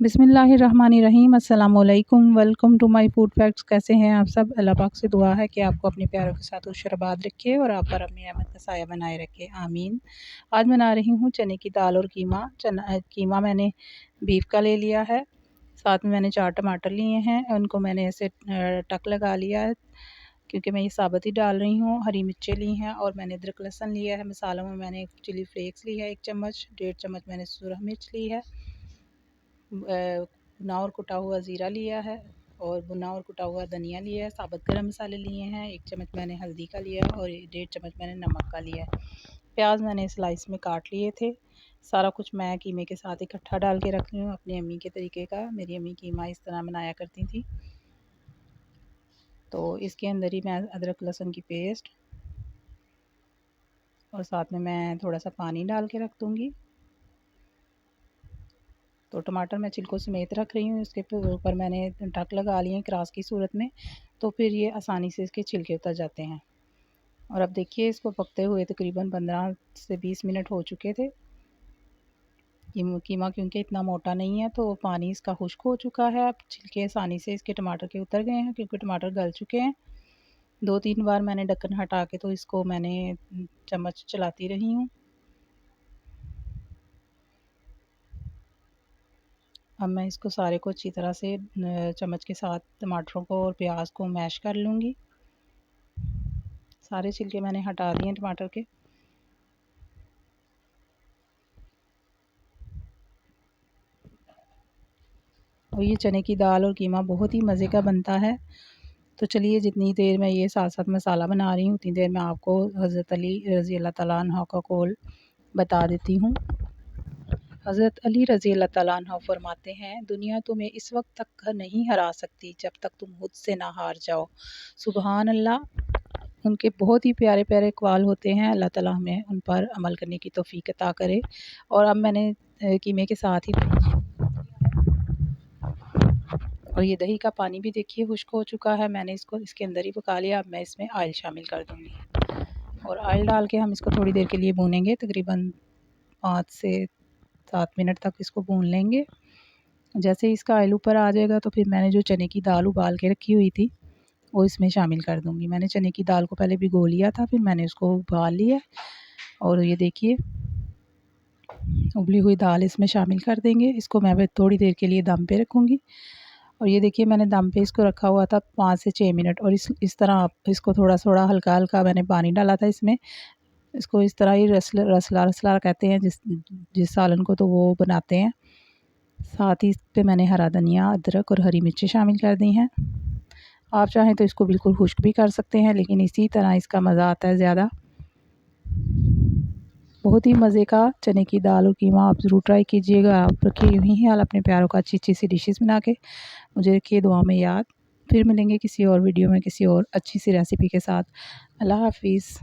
बिस्मिल्लाहिर्रहमानिर्रहीम। अस्सलामुअलैकुम। Welcome to my food facts. कैसे हैं आप सब? अल्लाह पाक से दुआ है कि आपको अपने प्यारों के साथ खुशरबाद रखे और आप पर अपनी रहमत का साया बनाए रखे, आमीन। आज बना रही हूँ चने की दाल और कीमा। कीमा मैंने बीफ का ले लिया है, साथ में मैंने 4 टमाटर लिए हैं, उनको मैंने ऐसे टक लगा लिया है क्योंकि मैं ये साबुत ही डाल रही हूँ। हरी मिर्चें ली हैं और मैंने अदरक लहसुन लिया है। मसालों में मैंने चिली फ्लेक्स ली है 1 चम्मच, 1.5 चम्मच मैंने सूरह मिर्च ली है, भुना और कुटा हुआ ज़ीरा लिया है और भुना और कुटा हुआ धनिया लिया है। साबुत गरम मसाले लिए हैं, 1 चम्मच मैंने हल्दी का लिया और 1.5 चम्मच मैंने नमक का लिया है। प्याज मैंने स्लाइस में काट लिए थे। सारा कुछ मैं कीमे के साथ इकट्ठा डाल के रख रही हूँ अपनी अम्मी के तरीके का। मेरी अम्मी कीमा इस तरह बनाया करती थी। तो इसके अंदर ही मैं अदरक लहसुन की पेस्ट और साथ में मैं थोड़ा सा पानी डाल के रख दूँगी। तो टमाटर मैं छिलकों समेत रख रही हूँ। इसके ऊपर मैंने ढक लगा लिए हैं क्रॉस की सूरत में, तो फिर ये आसानी से इसके छिलके उतर जाते हैं। और अब देखिए इसको पकते हुए तकरीबन 15 से 20 मिनट हो चुके थे। कीमा क्योंकि इतना मोटा नहीं है तो पानी इसका खुश्क हो चुका है। अब छिलके आसानी से इसके टमाटर के उतर गए हैं क्योंकि टमाटर गल चुके हैं। 2-3 बार मैंने ढक्कन हटा के तो इसको मैंने चम्मच चलाती रही हूँ। अब मैं इसको सारे को अच्छी तरह से चम्मच के साथ टमाटरों को और प्याज को मैश कर लूँगी। सारे छिलके मैंने हटा दिए टमाटर के। और ये चने की दाल और कीमा बहुत ही मज़े का बनता है। तो चलिए जितनी देर मैं ये साथ साथ मसाला बना रही हूँ उतनी देर मैं आपको हज़रत अली रज़ी अल्लाह तआला अन्हु का कौल बता देती हूँ। हज़रत अली रज़ी अल्लाह तआला अन्हु फरमाते हैं, दुनिया तुम्हें इस वक्त तक नहीं हरा सकती जब तक तुम खुद से ना हार जाओ। सुबहान अल्लाह। उनके बहुत ही प्यारे प्यारे अक़वाल होते हैं। अल्लाह ताला हमें उन पर अमल करने की तौफ़ीक अता करे। और अब मैंने कीमे के साथ ही और ये दही का पानी भी देखिए खुश्क हो चुका है। मैंने इसको इसके अंदर ही पका लिया। अब मैं इसमें ऑयल शामिल कर दूँगी और ऑयल डाल के हम इसको थोड़ी देर के लिए भूनेंगे। तकरीबन 5 से 7 मिनट तक इसको भून लेंगे। जैसे ही इसका ऑयल ऊपर आ जाएगा तो फिर मैंने जो चने की दाल उबाल के रखी हुई थी वो इसमें शामिल कर दूँगी। मैंने चने की दाल को पहले भिगो लिया था, फिर मैंने उसको उबाल लिया और ये देखिए उबली हुई दाल इसमें शामिल कर देंगे। इसको मैं थोड़ी देर के लिए दम पे रखूँगी। और ये देखिए मैंने दम पे इसको रखा हुआ था 5 से 6 मिनट। और इस तरह आप इसको थोड़ा-थोड़ा हल्का-हल्का मैंने पानी डाला था इसमें। इसको इस तरह ही रसला कहते हैं जिस सालन को, तो वो बनाते हैं। साथ ही इस पे मैंने हरा धनिया, अदरक और हरी मिर्ची शामिल कर दी हैं। आप चाहें तो इसको बिल्कुल खुश्क भी कर सकते हैं, लेकिन इसी तरह इसका मज़ा आता है ज़्यादा। बहुत ही मज़े का चने की दाल और कीमा आप ज़रूर ट्राई कीजिएगा। आप रखिए यूँ ही हाल अपने प्यारों का अच्छी-अच्छी सी डिशेज़ बना के मुझे रखिए दुआ में याद। फिर मिलेंगे किसी और वीडियो में किसी और अच्छी सी रेसिपी के साथ। अल्लाह हाफ़िज़।